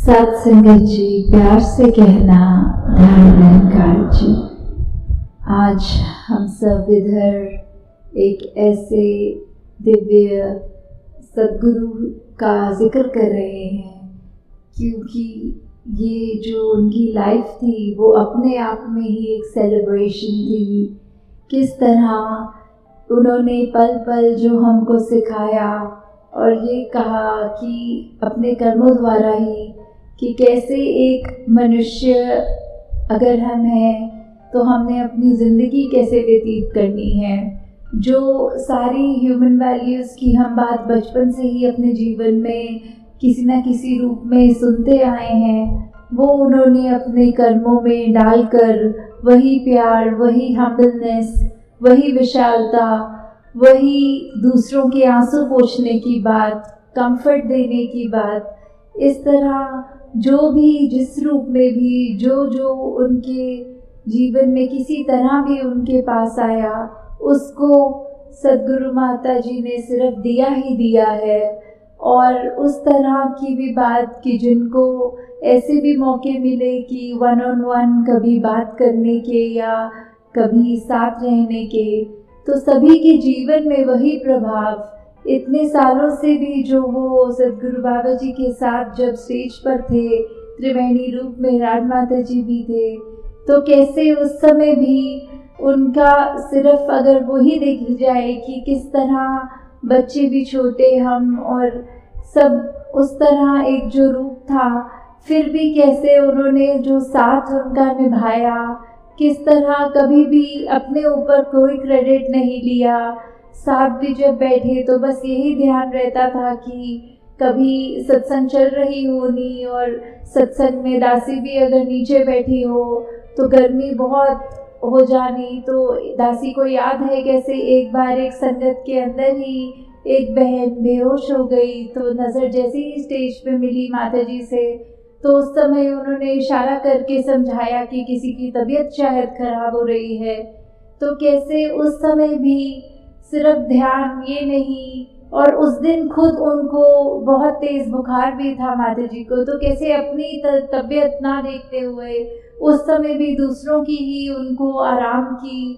सत्संगत जी, प्यार से कहना ध्यान निरंकार जी। आज हम सब इधर एक ऐसे दिव्य सद्गुरु का जिक्र कर रहे हैं, क्योंकि ये जो उनकी लाइफ थी वो अपने आप में ही एक सेलिब्रेशन थी। किस तरह उन्होंने पल पल जो हमको सिखाया और ये कहा कि अपने कर्मों द्वारा ही कि कैसे एक मनुष्य अगर हम हैं तो हमने अपनी ज़िंदगी कैसे व्यतीत करनी है। जो सारी ह्यूमन वैल्यूज़ की हम बात बचपन से ही अपने जीवन में किसी न किसी रूप में सुनते आए हैं, वो उन्होंने अपने कर्मों में डालकर वही प्यार, वही हम्बलनेस, वही विशालता, वही दूसरों के आंसू पोंछने की बात, कंफर्ट देने की बात, इस तरह जो भी जिस रूप में भी जो उनके जीवन में किसी तरह भी उनके पास आया, उसको सद्गुरु माता जी ने सिर्फ दिया ही दिया है। और उस तरह की भी बात कि जिनको ऐसे भी मौके मिले कि वन ऑन वन कभी बात करने के या कभी साथ रहने के, तो सभी के जीवन में वही प्रभाव इतने सालों से भी जो वो सद्गुरु बाबा जी के साथ जब स्टेज पर थे, त्रिवेणी रूप में राजमाता जी भी थे, तो कैसे उस समय भी उनका सिर्फ अगर वही देखी जाए कि किस तरह बच्चे भी छोटे हम और सब उस तरह एक जो रूप था, फिर भी कैसे उन्होंने जो साथ उनका निभाया, किस तरह कभी भी अपने ऊपर कोई क्रेडिट नहीं लिया। साथ भी जब बैठे तो बस यही ध्यान रहता था कि कभी सत्संग चल रही होनी और सत्संग में दासी भी अगर नीचे बैठी हो तो गर्मी बहुत हो जानी, तो दासी को याद है कैसे एक बार एक संगत के अंदर ही एक बहन बेहोश हो गई, तो नज़र जैसे ही स्टेज पे मिली माता जी से, तो उस समय उन्होंने इशारा करके समझाया कि किसी की तबीयत शायद खराब हो रही है। तो कैसे उस समय भी सिर्फ ध्यान ये नहीं, और उस दिन खुद उनको बहुत तेज़ बुखार भी था माता जी को, तो कैसे अपनी तबीयत ना देखते हुए उस समय भी दूसरों की ही उनको आराम की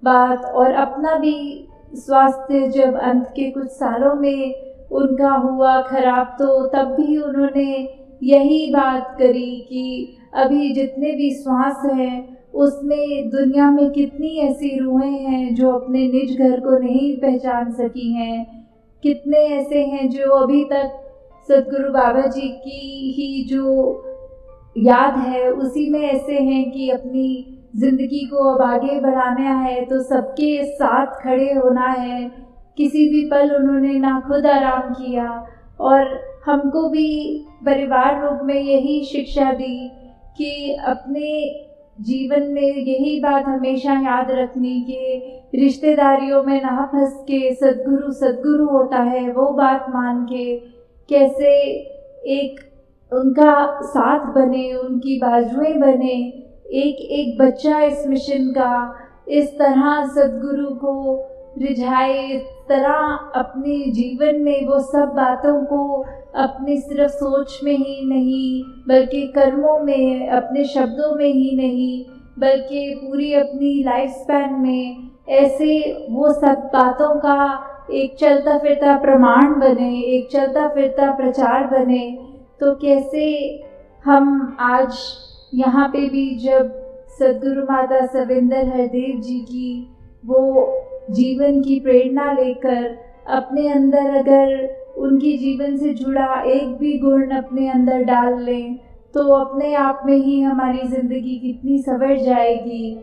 बात, और अपना भी स्वास्थ्य जब अंत के कुछ सालों में उनका हुआ खराब, तो तब भी उन्होंने यही बात करी कि अभी जितने भी श्वास हैं उसमें दुनिया में कितनी ऐसी रूहें हैं जो अपने निज घर को नहीं पहचान सकी हैं, कितने ऐसे हैं जो अभी तक सद्गुरु बाबा जी की ही जो याद है उसी में ऐसे हैं कि अपनी ज़िंदगी को अब आगे बढ़ाना है तो सबके साथ खड़े होना है। किसी भी पल उन्होंने ना खुद आराम किया और हमको भी परिवार रूप में यही शिक्षा दी कि अपने जीवन में यही बात हमेशा याद रखनी कि रिश्तेदारियों में ना फंस के सद्गुरु सद्गुरु होता है, वो बात मान के कैसे एक उनका साथ बने, उनकी बाजुएं बने, एक एक बच्चा इस मिशन का इस तरह सद्गुरु को रिझाए, इस तरह अपने जीवन में वो सब बातों को अपनी सिर्फ सोच में ही नहीं बल्कि कर्मों में, अपने शब्दों में ही नहीं बल्कि पूरी अपनी लाइफ स्पैन में ऐसे वो सब बातों का एक चलता फिरता प्रमाण बने, एक चलता फिरता प्रचार बने। तो कैसे हम आज यहाँ पे भी जब सद्गुरु माता सविंदर हरदेव जी की वो जीवन की प्रेरणा लेकर अपने अंदर अगर उनकी जीवन से जुड़ा एक भी गुण अपने अंदर डाल लें तो अपने आप में ही हमारी ज़िंदगी कितनी संवर जाएगी।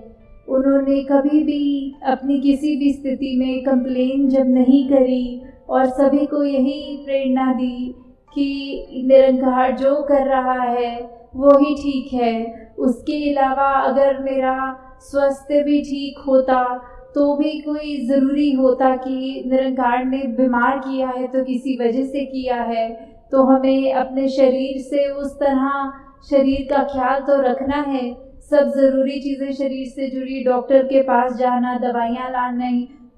उन्होंने कभी भी अपनी किसी भी स्थिति में कंप्लेन जब नहीं करी और सभी को यही प्रेरणा दी कि निरंकार जो कर रहा है वो ही ठीक है, उसके अलावा अगर मेरा स्वास्थ्य भी ठीक होता तो भी कोई ज़रूरी होता कि निरंकार ने बीमार किया है तो किसी वजह से किया है, तो हमें अपने शरीर से उस तरह शरीर का ख्याल तो रखना है। सब ज़रूरी चीज़ें शरीर से जुड़ी, डॉक्टर के पास जाना, दवाइयाँ लाना,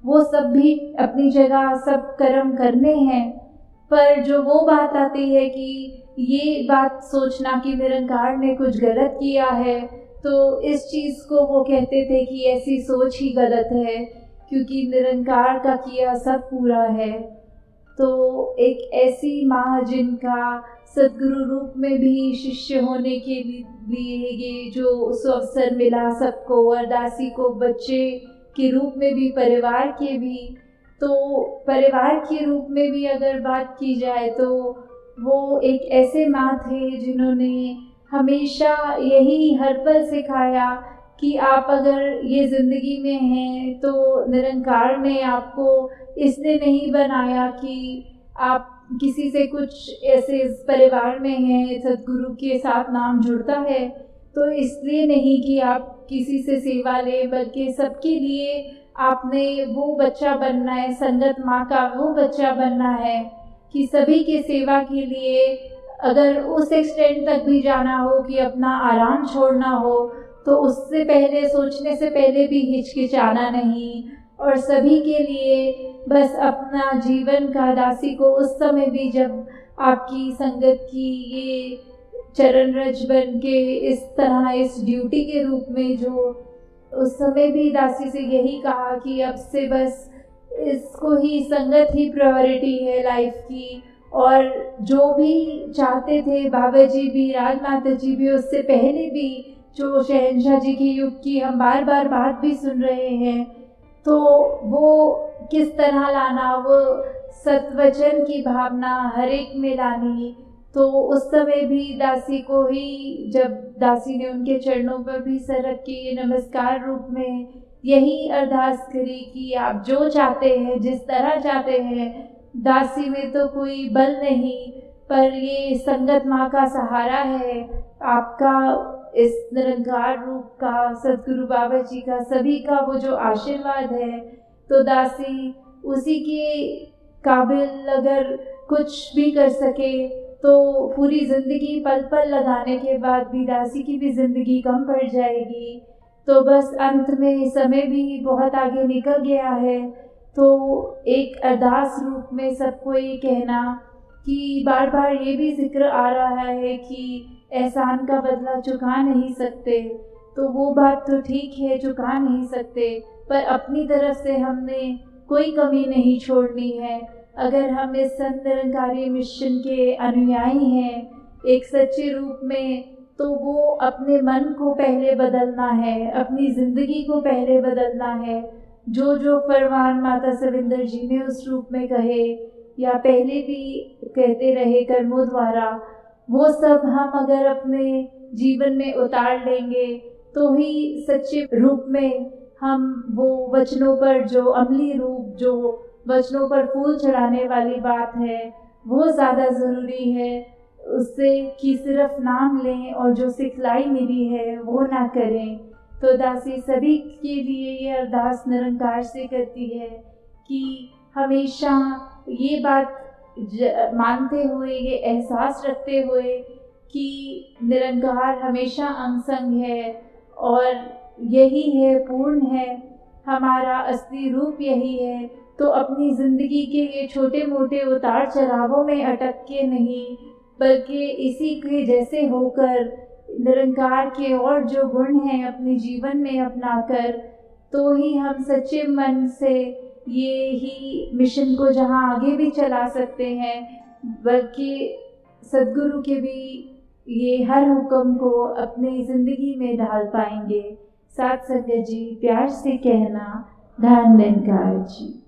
वो सब भी अपनी जगह सब कर्म करने हैं, पर जो वो बात आती है कि ये बात सोचना कि निरंकार ने कुछ गलत किया है, तो इस चीज़ को वो कहते थे कि ऐसी सोच ही गलत है, क्योंकि निरंकार का किया सब पूरा है। तो एक ऐसी माँ जिनका सद्गुरु रूप में भी शिष्य होने के लिए ये जो उस अवसर मिला सबको, और दासी को बच्चे के रूप में भी, परिवार के भी, तो परिवार के रूप में भी अगर बात की जाए तो वो एक ऐसे माँ थे जिन्होंने हमेशा यही हर पल सिखाया कि आप अगर ये ज़िंदगी में हैं तो निरंकार ने आपको इसलिए नहीं बनाया कि आप किसी से कुछ ऐसे इस परिवार में हैं, सद्गुरु के साथ नाम जुड़ता है तो इसलिए नहीं कि आप किसी से सेवा लें, बल्कि सबके लिए आपने वो बच्चा बनना है, संगत माँ का वो बच्चा बनना है कि सभी के सेवा के लिए अगर उस एक्सटेंट तक भी जाना हो कि अपना आराम छोड़ना हो, तो उससे पहले, सोचने से पहले भी हिचकिचाना नहीं, और सभी के लिए बस अपना जीवन का, दासी को उस समय भी जब आपकी संगत की ये चरण रज बन के इस तरह इस ड्यूटी के रूप में, जो उस समय भी दासी से यही कहा कि अब से बस इसको ही, संगत ही प्रायोरिटी है लाइफ की, और जो भी चाहते थे बाबा जी भी, राजमाता जी भी, उससे पहले भी जो शहंशाह जी के युग की हम बार बार बात भी सुन रहे हैं, तो वो किस तरह लाना, वो सत्वचन की भावना हर एक में लानी। तो उस समय भी दासी को ही, जब दासी ने उनके चरणों पर भी सर रख के नमस्कार रूप में यही अरदास करी कि आप जो चाहते हैं, जिस तरह चाहते हैं, दासी में तो कोई बल नहीं, पर ये संगत माँ का सहारा है, आपका इस निरंकार रूप का, सद्गुरु बाबा जी का, सभी का वो जो आशीर्वाद है, तो दासी उसी के काबिल अगर कुछ भी कर सके तो पूरी ज़िंदगी पल पल लगाने के बाद भी दासी की भी ज़िंदगी कम पड़ जाएगी। तो बस अंत में समय भी बहुत आगे निकल गया है, तो एक अरदास रूप में सबको ये कहना कि बार बार ये भी जिक्र आ रहा है कि एहसान का बदला चुका नहीं सकते, तो वो बात तो ठीक है, चुका नहीं सकते, पर अपनी तरफ से हमने कोई कमी नहीं छोड़नी है। अगर हम इस संत निरंकारी मिशन के अनुयायी हैं एक सच्चे रूप में, तो वो अपने मन को पहले बदलना है, अपनी ज़िंदगी को पहले बदलना है। जो जो फरमान माता सविंदर जी ने उस रूप में कहे या पहले भी कहते रहे कर्मों द्वारा, वो सब हम अगर अपने जीवन में उतार लेंगे तो ही सच्चे रूप में हम वो वचनों पर, जो अमली रूप, जो वचनों पर फूल चढ़ाने वाली बात है, वो ज़्यादा ज़रूरी है उससे कि सिर्फ नाम लें और जो सिखलाई मिली है वो ना करें। तो दासी सभी के लिए ये अरदास निरंकार से करती है कि हमेशा ये बात मानते हुए, ये एहसास रखते हुए कि निरंकार हमेशा अंग संग है और यही है, पूर्ण है, हमारा असली रूप यही है। तो अपनी ज़िंदगी के ये छोटे मोटे उतार चढ़ावों में अटक के नहीं, बल्कि इसी के जैसे होकर निरंकार के और जो गुण हैं अपने जीवन में अपनाकर, तो ही हम सच्चे मन से ये ही मिशन को जहाँ आगे भी चला सकते हैं, बल्कि सद्गुरु के भी ये हर हुक्म को अपनी ज़िंदगी में ढाल पाएंगे। साथ संगत जी, प्यार से कहना, धन निरंकार जी।